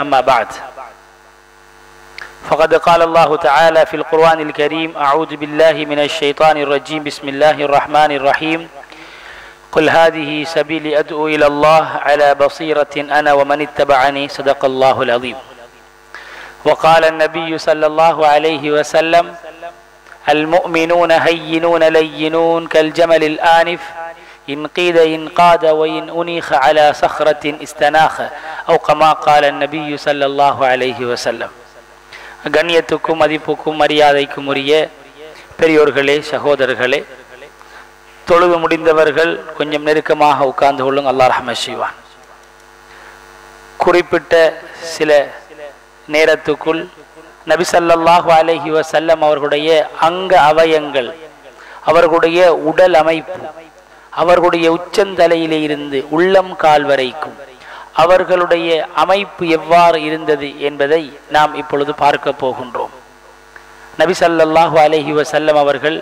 أما بعد فقد قال الله تعالى في القرآن الكريم أعوذ بالله من الشيطان الرجيم بسم الله الرحمن الرحيم قل هذه سبيلي أدعو إلى الله على بصيرة أنا ومن اتبعني صدق الله العظيم. وقال النبي صلى الله عليه وسلم المؤمنون هينون لينون كالجمل الآنف إن قيد إنقاد وإن أنيخ على صخرة استناخ أو كما قال النبي صلى الله عليه وسلم. கண்ணியத்துக்கும் மதிப்புக்கும் மரியாதைக்கும் உரிய பெரியோர்களே, சகோதரர்களே, தொழுது முடிந்தவர்கள் கொஞ்சம் நெருக்கமாக உட்கார்ந்து கொள்ளுங்க. அல்லாஹ் ரஹ்மத் செய்வான். குறிப்பிட்ட சில நேரத்துக்குள் நபி ஸல்லல்லாஹு அலைஹி வஸல்லம் அவர்களுடைய அங்க அவயங்கள், அவர்களுடைய உடல் அமைப்பு, அவர்களுடைய உச்சந்தலையிலே இருந்து உள்ளம் கால் வரைக்கும் அவர்களுடைய அமைப்பு எவ்வாறு இருந்தது என்பதை நாம் இப்பொழுது பார்க்க போகின்றோம். நபி ஸல்லல்லாஹு அலைஹி வஸல்லம் அவர்கள்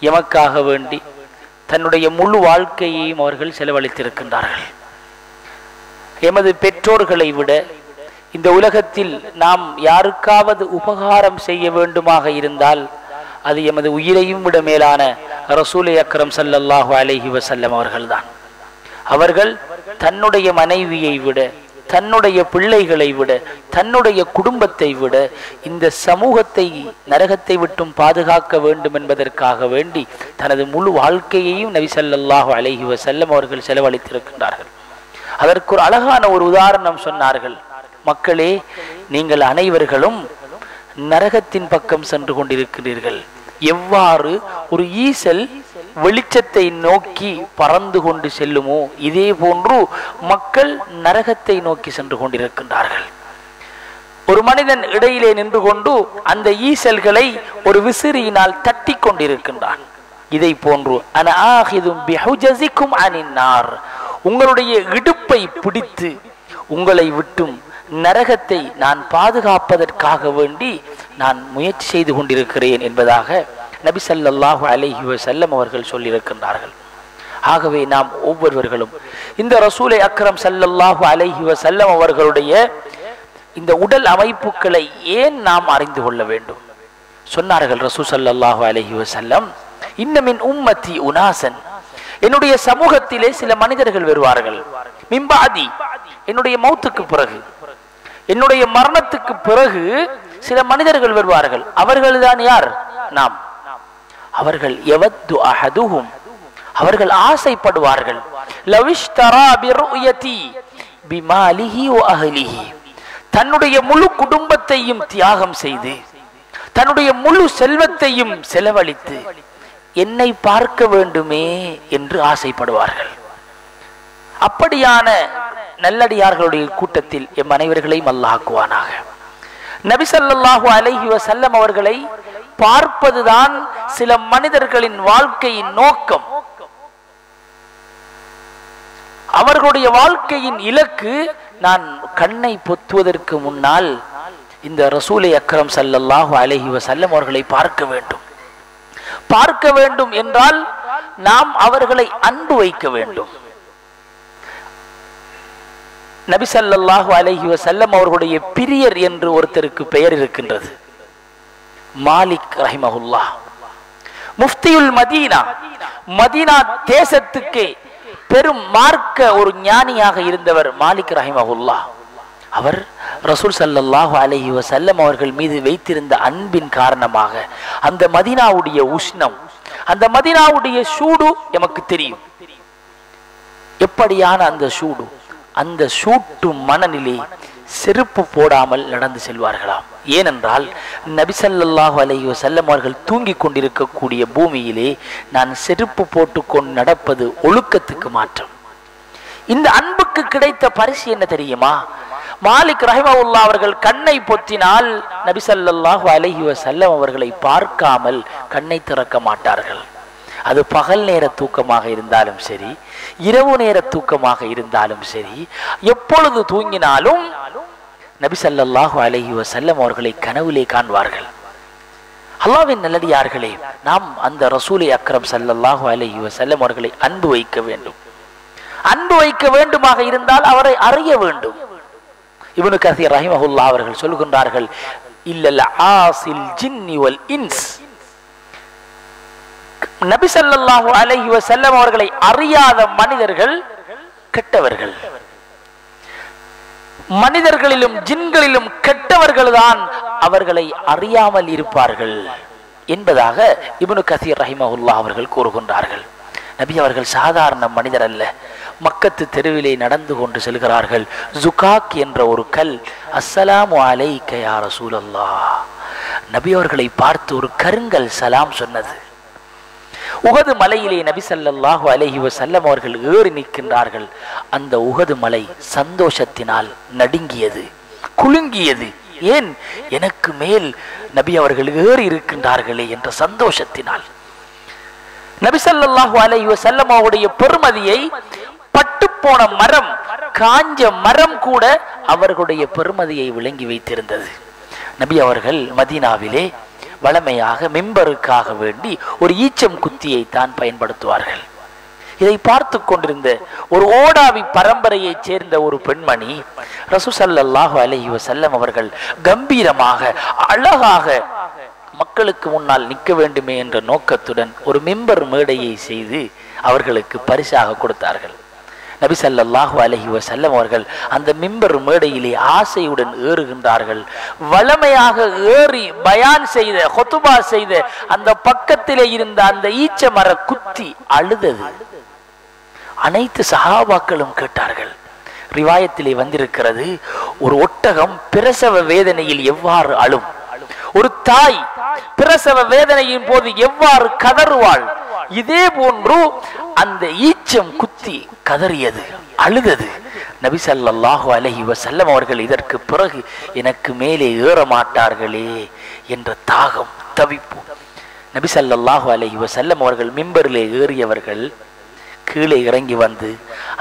எமக்காக வேண்டி தன்னுடைய முழு வாழ்க்கையையும் அவர்கள் செலவழித்திருக்கின்றார்கள். எமது பெற்றோர்களை விட இந்த உலகத்தில் நாம் யாருக்காவது உபகாரம் செய்ய வேண்டுமாக இருந்தால் அது எமது உயிரையும் விட மேலான ரசூல் அக்ரம் ஸல்லல்லாஹு அலைஹி வஸல்லம் அவர்கள்தான். அவர்கள் தன்னுடைய மனைவியை விட, தன்னுடைய பிள்ளைகளை விட, தன்னுடைய குடும்பத்தை விட இந்த சமூகத்தை நரகத்தை விட்டும் பாதுகாக்க வேண்டும் என்பதற்காக வேண்டி தனது முழு வாழ்க்கையையும் நபி ஸல்லல்லாஹு அலைஹி வஸல்லம் அவர்கள் செலவழித்திருக்கின்றார்கள். அதற்கு ஒரு அழகான ஒரு உதாரணம் சொன்னார்கள். மக்களே, நீங்கள் அனைவர்களும் நரகத்தின் பக்கம் சென்று கொண்டிருக்கிறீர்கள். எவ்வாறு ஒரு ஈசல் வெளிச்சத்தை நோக்கி பறந்து கொண்டு செல்லுமோ இதே போன்று மக்கள் நரகத்தை நோக்கி சென்று கொண்டிருக்கின்றார்கள். ஒரு மனிதன் இடையிலே நின்று கொண்டு அந்த ஈசல்களை ஒரு விசிறியினால் தட்டி கொண்டிருக்கின்றான். இதை போன்று உங்களுடைய இடுப்பை பிடித்து உங்களை விட்டும் நரகத்தை நான் பாதுகாப்பதற்காக வேண்டி நான் முயற்சி செய்து கொண்டிருக்கிறேன் என்பதாக நபி ஸல்லல்லாஹு அலைஹி வஸல்லம் அவர்கள் சொல்லியிருக்கின்றார்கள். ஆகவே நாம் ஒவ்வொருவர்களும் இந்த ரசூலை அக்ரம் ஸல்லல்லாஹு அலைஹி வஸல்லம் அவர்களுடைய இந்த உடல் அமைப்புகளை ஏன் நாம் அறிந்து கொள்ள வேண்டும்? சொன்னார்கள் ரசூல் ஸல்லல்லாஹு அலைஹி வஸல்லம், இன்ன மின் உம்மத்தி உனாசன், என்னுடைய சமூகத்திலே சில மனிதர்கள் வருவார்கள், மிம்பாதி, என்னுடைய மௌத்துக்கு பிறகு, என்னுடைய மரணத்துக்கு பிறகு சில மனிதர்கள் வருவார்கள். அவர்கள்தான் யார்? நாம். அவர்கள் யவது அஹதுஹும், அவர்கள் ஆசைப்படுவார்கள், லவிஷ்தரா பிருயதி பிமாலிஹி வ அஹ்லிஹி, தன்னுடைய முழு குடும்பத்தையும் தியாகம் செய்து தன்னுடைய முழு செல்வத்தையும் செலவழித்து என்னை பார்க்க வேண்டுமே என்று ஆசைப்படுவார்கள். அப்படியான நல்லடியார்களுடைய கூட்டத்தில் எம் அனைவர்களையும் அல்லாஹ் ஆக்குவானாக. நபி ஸல்லல்லாஹு அலைஹி வஸல்லம் அவர்களை பார்ப்பதுதான் சில மனிதர்களின் வாழ்க்கையின் நோக்கம். அவர்களுடைய வாழ்க்கையின் இலக்கு, நான் கண்ணை பொத்துவதற்கு முன்னால் இந்த ரசூலை அக்ரம் ஸல்லல்லாஹு அலைஹி வஸல்லம் அவர்களை பார்க்க வேண்டும். பார்க்க வேண்டும் என்றால் நாம் அவர்களை அன்பு வைக்க வேண்டும். நபி ஸல்லல்லாஹு அலைஹி வஸல்லம் அவர்களுடைய பிரியர் என்று ஒருத்தருக்கு பெயர் இருக்கின்றது. மாலிக் ரஹிமஹுல்லாஹ், முஃப்தியுல் மதீனா, மதீனா தேசத்துக்கே பெரும் மார்க்க ஒரு ஞானியாக இருந்தவர் மாலிக் ரஹிமஹுல்லாஹ். அவர் ரசூல் ஸல்லல்லாஹு அலைஹி வஸல்லம் அவர்கள் மீது வைத்திருந்த அன்பின் காரணமாக அந்த மதீனாவுடைய உஷ்ணம், அந்த மதீனாவுடைய சூடு எமக்கு தெரியும். எப்படியான அந்த சூடு, அந்த சூட்டு மனநிலை செருப்பு போடாமல் நடந்து செல்வார்களாம். ஏனென்றால் நபி ஸல்லல்லாஹு அலைஹி வஸல்லம் அவர்கள் தூங்கிக் கொண்டிருக்கக்கூடிய பூமியிலே நான் செருப்பு போட்டுக்கொண்டு நடப்பது ஒழுக்கத்துக்கு மாற்றம். இந்த அன்புக்கு கிடைத்த பரிசு என்ன தெரியுமா? மாலிக் ரஹிமஹுல்லாஹ் அவர்கள் கண்ணை பொத்தினால் நபி ஸல்லல்லாஹு அலைஹி வஸல்லம் அவர்களை பார்க்காமல் கண்ணை திறக்க மாட்டார்கள். அது பகல் நேர தூக்கமாக இருந்தாலும் சரி, இரவு நேர தூக்கமாக இருந்தாலும் சரி, எப்பொழுது தூங்கினாலும் நபி ஸல்லல்லாஹு அலைஹி வஸல்லம் அவர்களை கனவிலே காண்பார்கள். அல்லாஹ்வின் நல்லடியார்களே, நாம் அந்த ரசூலை அக்ரம் ஸல்லல்லாஹு அலைஹி வஸல்லம் அவர்களை அன்பு வைக்க வேண்டும். அன்பு வைக்க வேண்டுமாக இருந்தால் அவரை அறிய வேண்டும். இப்னு கஸீர் ரஹிமஹுல்லாஹ் அவர்கள் சொல்கின்றார்கள், இல்லல் ஆசில் ஜின்னி வல் இன்ஸ், நபி ஸல்லல்லாஹு அலைஹி வஸல்லம் அவர்களை அறியாத மனிதர்கள் கெட்டவர்கள், மனிதர்களிலும் ஜின்களிலும் கெட்டவர்கள் தான் அவர்களை அறியாமல் இருப்பார்கள் என்பதாக இப்னு கஸீர் ரஹிமஹுல்லாஹ் அவர்கள் கூறுகின்றார்கள். நபி அவர்கள் சாதாரண மனிதர் அல்ல. மக்கத்து தெருவிலே நடந்து கொண்டு செல்கிறார்கள். ஜுகாக் என்ற ஒரு கல், அஸ்ஸலாமு அலைக்க யா ரசூலல்லாஹ், நபி அவர்களை பார்த்து ஒரு கருங்கல் சலாம் சொன்னது. உஹது மலையிலே நபி ஸல்லல்லாஹு அலைஹி வஸல்லம் அவர்கள் ஏறி நிற்கின்றார்கள். அந்த உஹது மலை சந்தோஷத்தினால் நடுங்கியது, குலுங்கியது. ஏன்? எனக்கு மேல் நபி அவர்கள் ஏறி இருக்கின்றார்களே என்ற சந்தோஷத்தினால். நபி ஸல்லல்லாஹு அலைஹி வஸல்லம் அவருடைய பெருமதியை பட்டுப்போன மரம், காஞ்ச மரம் கூட அவர்களுடைய பெருமதியை விளங்கி வைத்திருந்தது. நபி அவர்கள் மதீனாவிலே வளமையாக மிம்பருக்காக வேண்டி ஒரு ஈச்சம் குத்தியை தான் பயன்படுத்துவார்கள். இதை பார்த்து கொண்டிருந்த ஒரு ஓடாவி பரம்பரையைச் சேர்ந்த ஒரு பெண்மணி ரசூல் ஸல்லல்லாஹு அலைஹி வஸல்லம் அவர்கள் கம்பீரமாக அழகாக மக்களுக்கு முன்னால் நிற்க வேண்டுமே என்ற நோக்கத்துடன் ஒரு மிம்பர் மேடையை செய்து அவர்களுக்கு பரிசாக கொடுத்தார்கள். நபி ஸல்லல்லாஹு அலைஹி வஸல்லம் அவர்கள் அந்த மிம்பர் மேடையிலே ஆசையுடன் ஏறுகின்றார்கள். வளமையாக ஏறி பயான் செய்த, ஹுத்பா செய்த அந்த பக்கத்திலே இருந்த அந்த ஈச்ச மர குத்தி அழுதது. அனைத்து சஹாபாக்களும் கேட்டார்கள். ரிவாயத்திலே வந்திருக்கிறது, ஒரு ஒட்டகம் பிரசவ வேதனையில் எவ்வாறு அழும், ஒரு தாய் பிரசவ வேதனையின் போது எவ்வாறு கதறுவாள், இதே போன்று அந்த ஈச்சம் குத்தி கதறியது, அழுதது. நபி ஸல்லல்லாஹு அலைஹி வஸல்லம் அவர்கள் இதற்கு பிறகு எனக்கு மேலே ஏற மாட்டார்களே என்ற தாகம், தவிப்பு. நபி ஸல்லல்லாஹு அலைஹி வஸல்லம் அவர்கள் மிம்பரிலே ஏறியவர்கள் கீழே இறங்கி வந்து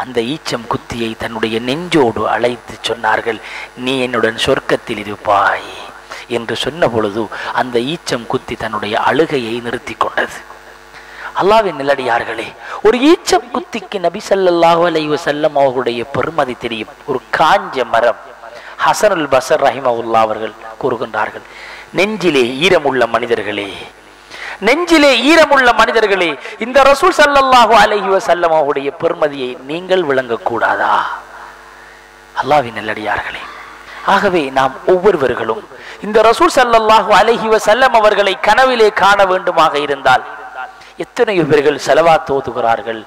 அந்த ஈச்சம் குத்தியை தன்னுடைய நெஞ்சோடு அழைத்து சொன்னார்கள், நீ என்னுடன் சொர்க்கத்தில் இருப்பாய் என்று சொன்ன பொழுது அந்த ஈச்சம் குத்தி தன்னுடைய அழுகையை நிறுத்தி கொண்டது. அல்லாஹ்வின் நல்லடியார்களே, ஒரு ஈச்சம் குத்திக்கு நபி ஸல்லல்லாஹு அலைஹி வஸல்லம் அவர்களுடைய பெருமதி தெரியும். ஒரு காஞ்ச மரம். ஹஸனுல் பஸர் ரஹிமஹுல்லாஹ் அவர்கள் கூறுகின்றார்கள், நெஞ்சிலே ஈரமுள்ள மனிதர்களே, நெஞ்சிலே ஈரமுள்ள மனிதர்களே, இந்த ரசூல் ஸல்லல்லாஹு அலைஹி வஸல்லம் அவருடைய பெருமதியை நீங்கள் விளங்கக்கூடாதா? அல்லாஹ்வின் நல்லடியார்களே, ஆகவே நாம் ஒவ்வொருவர்களும் இந்த ரசூல் ஸல்லல்லாஹு அலைஹி வஸல்லம் அவர்களை கனவிலே காண வேண்டுமாக இருந்தால் எத்தனையோ பேர்கள் ஸலவாத் ஓதுகிறார்கள்,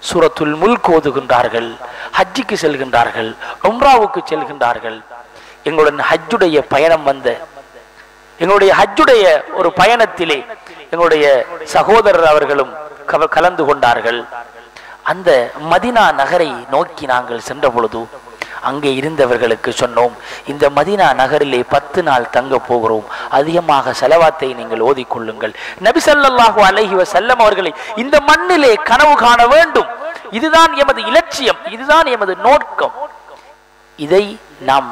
சூரத்துல் முல்க் ஓதுகின்றார்கள், ஹஜ்ஜுக்கு செல்கின்றார்கள், உம்ராவுக்கு செல்கின்றார்கள். எங்களுடன் ஹஜ்ஜுடைய பயணம் வந்த எங்களுடைய ஹஜ்ஜுடைய ஒரு பயணத்திலே எங்களுடைய சகோதரர் அவர்களும் கலந்து கொண்டார்கள். அந்த மதீனா நகரை நோக்கி நாங்கள் சென்ற பொழுது அங்கே இருந்தவர்களுக்கு சொன்னோம், இந்த மதீனா நகரிலே 10 நாள் தங்க போகிறோம், அதிகமாக ஸலவாத்தை நீங்கள் ஓதிக்கொள்ளுங்கள். நபி ஸல்லல்லாஹு அலைஹி வஸல்லம் அவர்களை இந்த மண்ணிலே கனவு காண வேண்டும், இதுதான் எமது இலட்சியம், இதுதான் எமது நோக்கம், இதை நாம்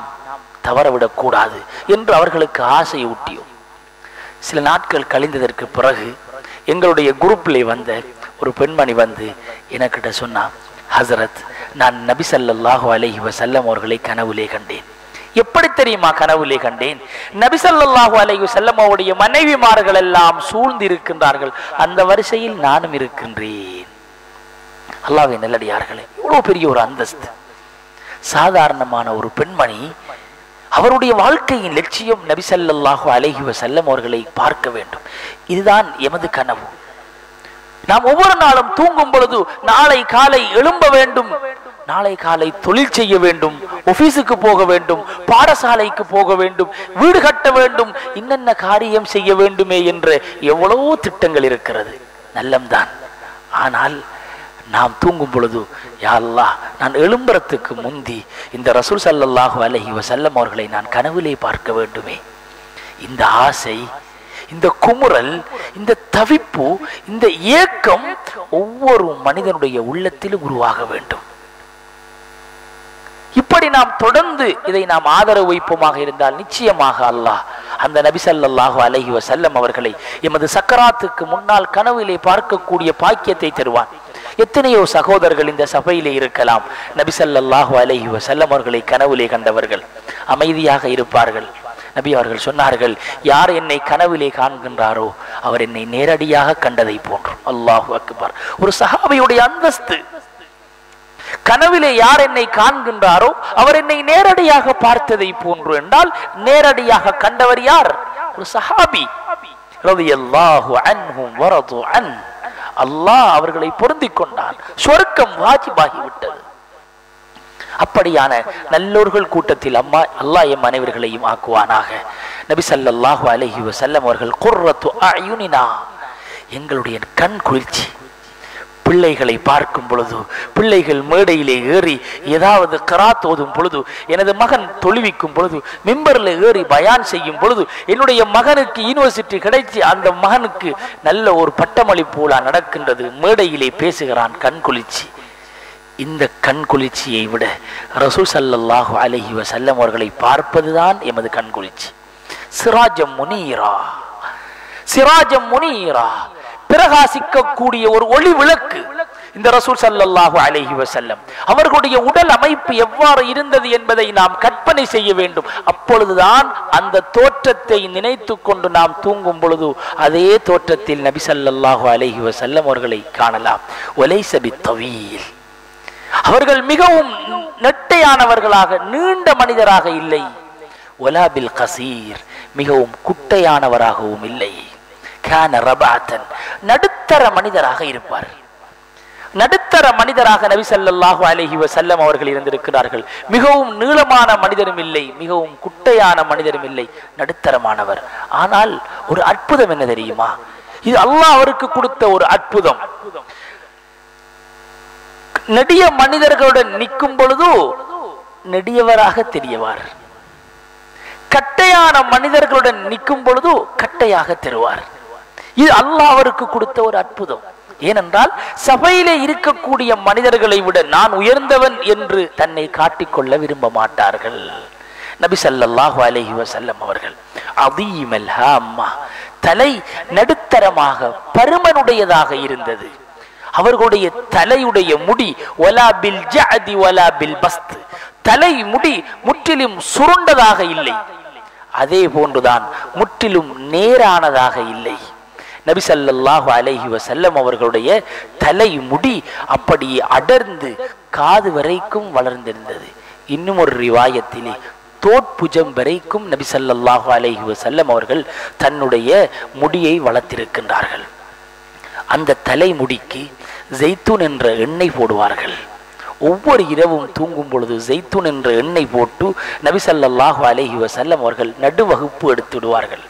தவறவிடக் கூடாது என்று அவர்களுக்கு ஆசை ஊட்டியோம். சில நாட்கள் கழிந்ததற்கு பிறகு எங்களுடைய குரூப்பிலே வந்த ஒரு பெண்மணி வந்து எனக்கிட்ட சொன்னா, ஹஸரத், நான் நபி ஸல்லல்லாஹு அலைஹி வஸல்லம் அவர்களை கனவுலே கண்டேன். எப்படி தெரியுமா கனவுலே கண்டேன்? நபி ஸல்லல்லாஹு அலைஹி வஸல்லம் அவருடைய மனைவிமார்கள் எல்லாம் சூழ்ந்து இருக்கின்றார்கள், அந்த வரிசையில் நானும் இருக்கின்றேன். அல்லாஹ்வின் நல்லடியார்களே, இவ்வளவு பெரிய ஒரு அந்தஸ்து. சாதாரணமான ஒரு பெண்மணி, அவருடைய வாழ்க்கையின் லட்சியம் நபி ஸல்லல்லாஹு அலைஹி வஸல்லம் அவர்களை பார்க்க வேண்டும். இதுதான் எமது கனவு. நாம் ஒவ்வொரு நாளும் தூங்கும் பொழுது நாளை காலை எழும்ப வேண்டும், நாளை காலை தொழில் செய்ய வேண்டும், ஆபீஸுக்கு போக வேண்டும், பாடசாலைக்கு போக வேண்டும், வீடு கட்ட வேண்டும், இன்னென்ன காரியம் செய்ய வேண்டுமே என்ற எவ்வளவோ திட்டங்கள் இருக்கிறது, நல்லம்தான். ஆனால் நாம் தூங்கும் பொழுது, யா அல்லாஹ், நான் எழும்புறத்துக்கு முந்தி இந்த ரசூல் ஸல்லல்லாஹு அலைஹி வஸல்லம் அவர்களை நான் கனவிலே பார்க்க வேண்டுமே. இந்த ஆசை, இந்த குமுறல், இந்த தவிப்பு, இந்த ஏக்கம் ஒவ்வொரு மனிதனுடைய உள்ளத்திலும் உருவாக வேண்டும். இப்படி நாம் தொடர்ந்து இதை நாம் ஆதரவு வைப்போமாக இருந்தால் நிச்சயமாக அல்லாஹ் அந்த நபி ஸல்லல்லாஹு அலைஹி வஸல்லம் அவர்களை எமது சக்கராத்துக்கு முன்னால் கனவிலே பார்க்கக்கூடிய பாக்கியத்தை தருவான். எத்தனையோ சகோதரர்கள் இந்த சபையிலே இருக்கலாம், நபி ஸல்லல்லாஹு அலைஹி வஸல்லம் அவர்களை கனவிலே கண்டவர்கள். அமைதியாக இருப்பார்கள். நபி அவர்கள் சொன்னார்கள், யார் என்னை கனவிலே காண்கின்றாரோ அவர் என்னை நேரடியாக கண்டதை போன்று. அல்லாஹு அக்பர். ஒரு சஹாபியுடைய அந்தஸ்து. கனவிலே யார் என்னை காண்கின்றாரோ அவர் என்னை நேரடியாக பார்த்ததை போன்று என்றால் நேரடியாக கண்டவர் யார்? ஒரு சஹாபி. ரலியல்லாஹு அன்ஹும் வரது அன். அல்லாஹ் அவர்களை பொருந்திக் கொண்டான். சொர்க்கம் வாஜிபாகி விட்டது. அப்படியான நல்லோர்கள் கூட்டத்தில் அல்லாஹ் எம் அனைவர்களையும் ஆக்குவானாக. நபி ஸல்லல்லாஹு அலைஹி வஸல்லம் அவர்கள் குர்ரத்து அயுனினா, எங்களுடைய கண் குளிர்ச்சி. பிள்ளைகளை பார்க்கும் பொழுது, பிள்ளைகள் மேடையிலே ஏறி ஏதாவது கிராத் ஓதும் பொழுது, எனது மகன் தொழுவிக்கும் பொழுது, மிம்பரில் ஏறி பயான் செய்யும் பொழுது, என்னுடைய மகனுக்கு யூனிவர்சிட்டி கிடைச்சி அந்த மகனுக்கு நல்ல ஒரு பட்டமளிப்பு நடக்கின்றது, மேடையிலே பேசுகிறான், கண் குளிர்ச்சி. இந்த கண் குளிர்ச்சியை விட ரசூல் ஸல்லல்லாஹு அலைஹி வஸல்லம் அவர்களை பார்ப்பதுதான் எமது கண் குளிர்ச்சி. சிராஜம் முனீரா, சிராஜம் முனீரா, பிரகாசிக்கக்கூடிய ஒரு ஒளி விளக்கு இந்த ரசூல் ஸல்லல்லாஹு அலைஹி வஸல்லம். அவர்களுடைய உடல் அமைப்பு எவ்வாறு இருந்தது என்பதை நாம் கற்பனை செய்ய வேண்டும். அப்பொழுதுதான் அந்த தோற்றத்தை நினைத்து கொண்டு நாம் தூங்கும் பொழுது அதே தோற்றத்தில் நபி ஸல்லல்லாஹு அலைஹி வஸல்லம் அவர்களை காணலாம். வலைஸ பித்தவீல், அவர்கள் மிகவும் நெட்டையானவர்களாக நீண்ட மனிதராக இல்லை. வலா பில் கசீர், மிகவும் குட்டையானவராகவும் இல்லை. கான ரபாத்தன், நடுத்தர மனிதராக இருப்பார். நடுத்தர மனிதராக நபி ஸல்லல்லாஹு அலைஹி வஸல்லம் அவர்கள் இருந்திருக்கிறார்கள். மிகவும் நீளமான மனிதரும் இல்லை, மிகவும் குட்டையான மனிதரும் இல்லை, நடுத்தரமானவர். ஆனால் ஒரு அற்புதம் என்ன தெரியுமா? இது அல்லாஹ் அவருக்கு கொடுத்த ஒரு அற்புதம். நெடிய மனிதர்களுடன் நிற்கும் பொழுது நெடியவராக தெரியவார். கட்டையான மனிதர்களுடன் நிற்கும் பொழுது கட்டையாக தெருவார். இது அல்லாஹ் அவருக்கு கொடுத்த ஒரு அற்புதம். ஏனென்றால் சபையிலே இருக்கக்கூடிய மனிதர்களை விட நான் உயர்ந்தவன் என்று தன்னை காட்டிக்கொள்ள விரும்ப மாட்டார்கள். நபி ஸல்லல்லாஹு அலைஹி வஸல்லம் அவர்கள் அதீமல் ஹாம்மா, தலை நடுத்தரமாக பருமனுடையதாக இருந்தது. அவர்களுடைய தலையுடைய முடி வலா பில் ஜஅதி வலா பில் பஸ்த், தலை முடி முற்றிலும் சுருண்டதாக இல்லை, அதே போன்றுதான் முற்றிலும் நேரானதாக இல்லை. நபி ஸல்லல்லாஹு அலைஹி வஸல்லம் அவர்களுடைய தலை முடி அப்படியே அடர்ந்து காது வரைக்கும் வளர்ந்திருந்தது. இன்னும் ஒரு ரிவாயத்திலே தோட்புஜம் வரைக்கும் நபி ஸல்லல்லாஹு அலைஹி வஸல்லம் அவர்கள் தன்னுடைய முடியை வளர்த்திருக்கின்றார்கள். அந்த தலைமுடிக்கு ஜெய்தூன் என்ற எண்ணெய் போடுவார்கள். ஒவ்வொரு இரவும் தூங்கும் பொழுது ஜெய்தூன் என்ற எண்ணெய் போட்டு நபி ஸல்லல்லாஹு அலைஹி வஸல்லம் அவர்கள் நடுவகுப்பு எடுத்து விடுவார்கள்.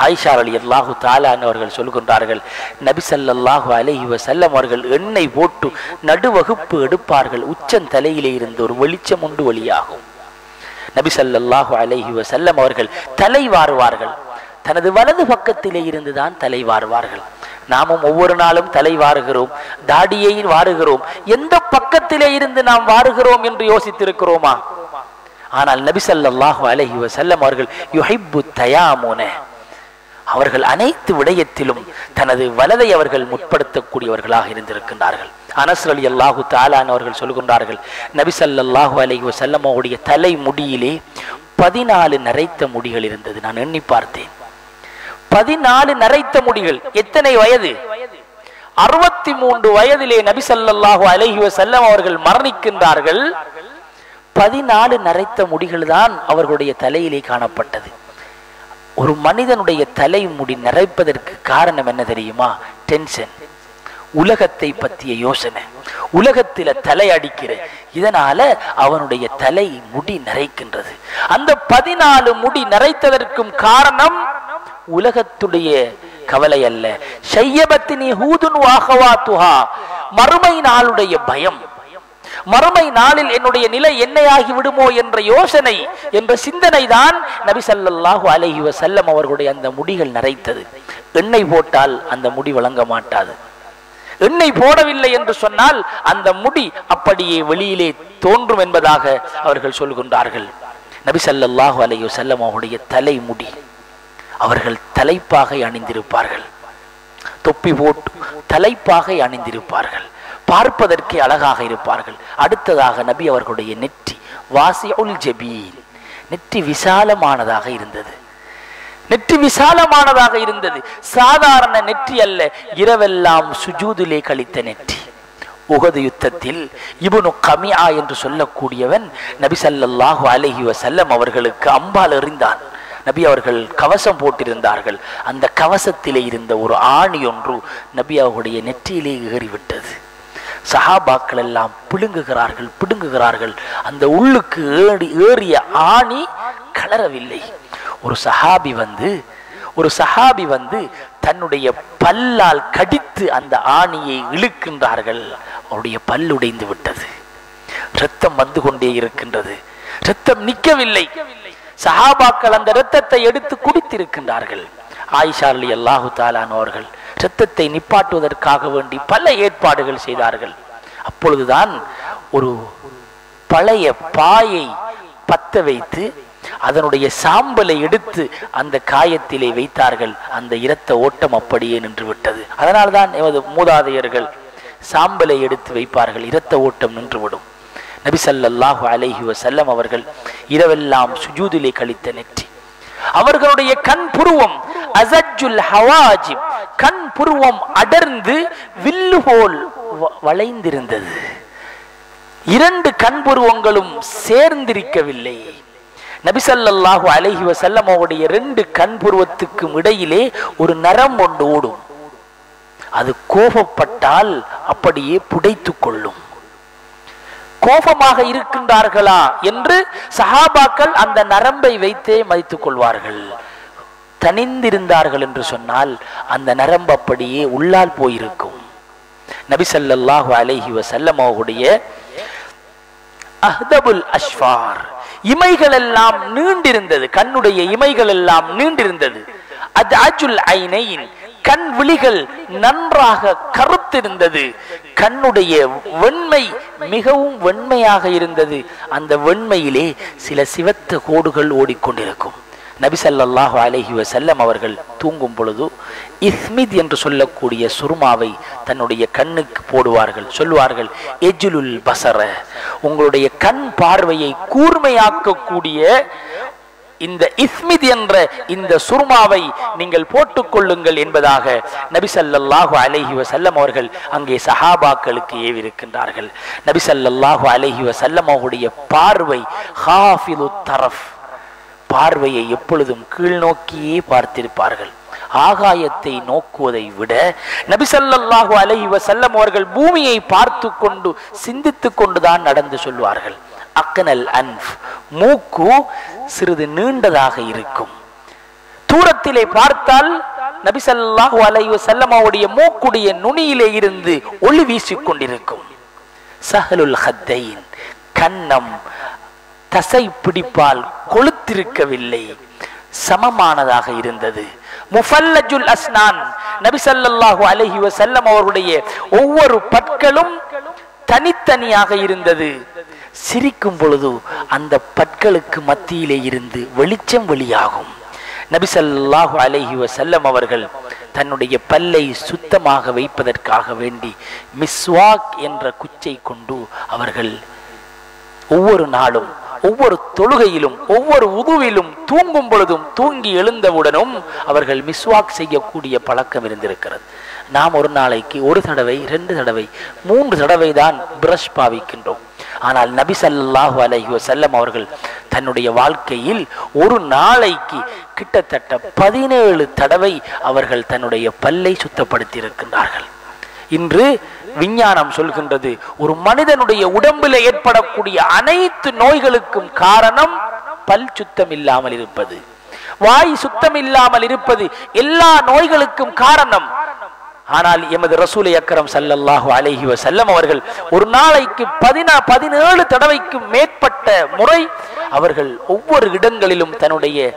ஆயிஷா ரலியல்லாஹு தஆலா அவர்கள் சொல்கின்றார்கள், நபி ஸல்லல்லாஹு அலைஹி வஸல்லம் அவர்கள் எண்ணெய் போட்டு நடுவகுப்பு எடுப்பார்கள். உச்சன் தலையிலே இருந்து ஒரு வெளிச்சம் உண்டு வெளியாகும். நபி ஸல்லல்லாஹு அலைஹி வஸல்லம் அவர்கள் தலை வாருவார்கள். தனது வலது பக்கத்திலே இருந்துதான் தலை வாருவார்கள். நாமும் ஒவ்வொரு நாளும் தலை வாருகிறோம், தாடியை வாருகிறோம். எந்த பக்கத்திலே இருந்து நாம் வாருகிறோம் என்று யோசித்திருக்கிறோமா? ஆனால் நபி ஸல்லல்லாஹு அலைஹி வஸல்லம் அவர்கள் யுஹிப்பு தயாமுன, அவர்கள் அனைத்து விடயத்திலும் தனது வலதை அவர்கள் முற்படுத்தக்கூடியவர்களாக இருந்திருக்கின்றார்கள். அனஸ் ரலியல்லாஹு தஆலா அவர்கள் சொல்கின்றார்கள், நபி ஸல்லல்லாஹு அலைஹி வஸல்லம் அவருடைய தலை முடியிலே 14 நரைத்த முடிகள் இருந்தது. நான் எண்ணி பார்த்தேன், 14 நரைத்த முடிகள். எத்தனை வயது? 63 வயதிலே நபி ஸல்லல்லாஹு அலைஹி வஸல்லம் அவர்கள் மரணிக்கின்றார்கள். 14 நரைத்த முடிகள் தான் அவர்களுடைய தலையிலே காணப்பட்டது. ஒரு மனிதனுடைய தலைமுடி நரைப்பதற்கு காரணம் என்ன தெரியுமா? டென்ஷன், உலகத்தை பற்றிய யோசனை, உலகத்தில தலை அடிக்கிற, இதனால அவனுடைய தலை முடி நரைக்கின்றது. அந்த 14 முடி நரைத்ததற்கும் காரணம் உலகத்துடைய கவலை அல்ல, ஷையபத்தினி ஹூதுன் வாஹவாத்துஹா, மறுமை நாளுடைய பயம். மறுமை நாளில் என்னுடைய நிலை என்னையாகி விடுமோ என்ற யோசனை, என்ற சிந்தனை தான் நபி ஸல்லல்லாஹு அலைஹி வஸல்லம் அவர்களுடைய அந்த முடிகள் நரைத்தது. எண்ணெய் போட்டால் அந்த முடி வழங்க மாட்டாது. எண்ணெய் போடவில்லை என்று சொன்னால் அந்த முடி அப்படியே வெளியிலே தோன்றும் என்பதாக அவர்கள் சொல்கின்றார்கள். நபி ஸல்லல்லாஹு அலைஹி வஸல்லம் அவருடைய தலை முடி, அவர்கள் தலைப்பாகை அணிந்திருப்பார்கள். தொப்பி போட்டு தலைப்பாகை அணிந்திருப்பார்கள். பார்ப்பதற்கே அழகாக இருப்பார்கள். அடுத்ததாக நபி அவர்களுடைய நெற்றி வாசிஉல் ஜபீன், நெற்றி விசாலமானதாக இருந்தது. நெற்றி விசாலமானதாக இருந்தது. சாதாரண நெற்றி அல்ல, இரவெல்லாம் சுஜூதிலே கழித்த நெற்றி. உஹது யுத்தத்தில் இப்னு கமியா என்று சொல்லக்கூடியவன் நபி ஸல்லல்லாஹு அலைஹி வஸல்லம் அவர்களுக்கு அம்பால் எறிந்தான். நபி அவர்கள் கவசம் போட்டிருந்தார்கள். அந்த கவசத்திலே இருந்த ஒரு ஆணி ஒன்று நபி அவருடைய நெற்றியிலே ஏறிவிட்டது. சஹாபாக்கள் எல்லாம் பிடுங்குகிறார்கள். அந்த உள்ளுக்கு ஏறிய ஆணி கலரவில்லை. ஒரு சஹாபி வந்து தன்னுடைய பல்லால் கடித்து அந்த ஆணியை இழுக்கின்றார்கள். அவருடைய பல் உடைந்து விட்டது. இரத்தம் வந்து கொண்டே இருக்கின்றது. இரத்தம் நிற்கவில்லை. சஹாபாக்கள் அந்த இரத்தத்தை எடுத்து குடித்திருக்கின்றார்கள். ஆயிஷா ரலியல்லாஹு தஆலா அவர்கள் இரத்தத்தை நிப்பாட்டுவதற்காக வேண்டி பல ஏற்பாடுகள் செய்தார்கள். அப்பொழுதுதான் ஒரு பழைய பாயை பத்த வைத்து அதனுடைய சாம்பலை எடுத்து அந்த காயத்திலே வைத்தார்கள். அந்த இரத்த ஓட்டம் அப்படியே நின்று விட்டது. அதனால்தான் எமது மூதாதையர்கள் சாம்பலை எடுத்து வைப்பார்கள், இரத்த ஓட்டம் நின்றுவிடும். நபி ஸல்லல்லாஹு அலைஹி வஸல்லம் அவர்கள் இரவெல்லாம் சுஜூதிலே கழித்த நெற்றி. அவர்களுடைய கண் புருவம் அஸஜுல் ஹவாஜிப், கண் புருவம் அடர்ந்து வில்லு போல் வளைந்திருந்தது. இரண்டு கண் புருவங்களும் சேர்ந்திருக்கவில்லை. நபி ஸல்லல்லாஹு அலைஹி வஸல்லம் அவருடைய இரண்டு கண் புருவத்துக்கும் இடையிலே ஒரு நரம் ஒன்று ஓடும். அது கோபப்பட்டால் அப்படியே புடைத்துக் கொள்ளும். கோபமாக இருக்கின்றார்களா என்று சஹாபாக்கள் அந்த நரம்பை வைத்தே மதித்துக் கொள்வார்கள். தனிந்திருந்தார்கள் என்று சொன்னால் அந்த நரம்பு அப்படியே உள்ளால் போயிருக்கும். நபி ஸல்லல்லாஹு அலைஹி வஸல்லம் அவருடைய அஹ்தபுல் அஷ்ஃபார், இமைகள் எல்லாம் நீண்டிருந்தது. கண்ணுடைய இமைகள் எல்லாம் நீண்டிருந்தது. அஜ்அஜுல் ஐனைன், கண் விழிகள் நன்றாக கருத்திருந்தது. கண்ணுடைய வெண்மை மிகவும் வெண்மையாக இருந்தது. அந்த வெண்மையிலே சில சிவத்த கோடுகள் ஓடிக்கொண்டிருக்கும். நபி ஸல்லல்லாஹு அலைஹி வஸல்லம் அவர்கள் தூங்கும் பொழுது இஸ்மித் என்று சொல்லக்கூடிய சுர்மாவை தன்னுடைய கண்ணுக்கு போடுவார்கள். சொல்வார்கள், எஜ்லுல் பஸர, உங்களுடைய கண் பார்வையை கூர்மையாக்கக்கூடிய இந்த இஸ்மித் என்ற இந்த சுர்மாவை நீங்கள் போட்டுக்கொள்ளுங்கள் என்பதாக நபி ஸல்லல்லாஹு அலைஹி வஸல்லம் அவர்கள் அங்கே சஹாபாக்களுக்கு ஏவிருக்கின்றார்கள். நபி ஸல்லல்லாஹு அலைஹி வஸல்லம் அவருடைய பார்வை ஹாஃபிது தரஃப், பார்வையை எப்பொழுதும் கீழ் நோக்கியே பார்த்திருப்பார்கள். ஆகாயத்தை நோக்குவதை விட நபி ஸல்லல்லாஹு அலைஹி வஸல்லம் அவர்கள் பூமியை பார்த்து கொண்டு சிந்தித்து கொண்டுதான் நடந்து சொல்வார்கள். அக்னல் அன்ஃப், மூக்கு சிறிது நீண்டதாக இருக்கும். தூரத்திலே பார்த்தால் நபி ஸல்லல்லாஹு அலைஹி வஸல்லம் அவருடைய மூக்குடைய நுனியிலே இருந்து ஒளி வீசிக்கொண்டிருக்கும். சஹலுல் ஹத்தைன், கன்னம் தசை பிடிப்பால் கொளுத்திருக்கவில்லை, சமமானதாக இருந்தது. முஃபல்லஜுல் அஸ்னான், நபி ஸல்லல்லாஹு அலைஹி வஸல்லம் அவருடைய ஒவ்வொரு பற்களும் தனித்தனியாக இருந்தது. சிரிக்கும் பொழுது அந்த பற்களுக்கு மத்தியிலே இருந்து வெளிச்சம் வெளியாகும். நபி ஸல்லல்லாஹு அலைஹி வஸல்லம் அவர்கள் தன்னுடைய பல்லை சுத்தமாக வைப்பதற்காக வேண்டி மிஸ்வாக் என்ற குச்சை கொண்டு அவர்கள் ஒவ்வொரு நாளும் ஒவ்வொரு தொழுகையிலும் ஒவ்வொரு உதுவிலும் தூங்கும் பொழுதும் தூங்கி எழுந்தவுடனும் அவர்கள் மிஸ்வாக் செய்யக்கூடிய பழக்கம் இருந்திருக்கிறது. நாம் ஒரு நாளைக்கு ஒரு தடவை, 2 தடவை, 3 தடவை தான் பிரஷ் பாவிக்கின்றோம். ஆனால் நபி ஸல்லல்லாஹு அலைஹி வஸல்லம் அவர்கள் தன்னுடைய வாழ்க்கையில் ஒரு நாளைக்கு கிட்டத்தட்ட 17 தடவை அவர்கள் தன்னுடைய பல்லை சுத்தப்படுத்தி இருக்கின்றார்கள். இன்று விஞ்ஞானம் சொல்கின்றது, ஒரு மனிதனுடைய உடம்பில் ஏற்படக்கூடிய அனைத்து நோய்களுக்கும் காரணம் பல் சுத்தம் இல்லாமல் இருப்பது, வாய் சுத்தம் இல்லாமல் இருப்பது எல்லா நோய்களுக்கும் காரணம். ஆனால் எமது ரசூலை அக்ரம் ஸல்லல்லாஹு அலைஹி வஸல்லம் அவர்கள் ஒரு நாளைக்கு 17 தடவைக்கு மேற்பட்ட முறை அவர்கள் ஒவ்வொரு இடங்களிலும் தன்னுடைய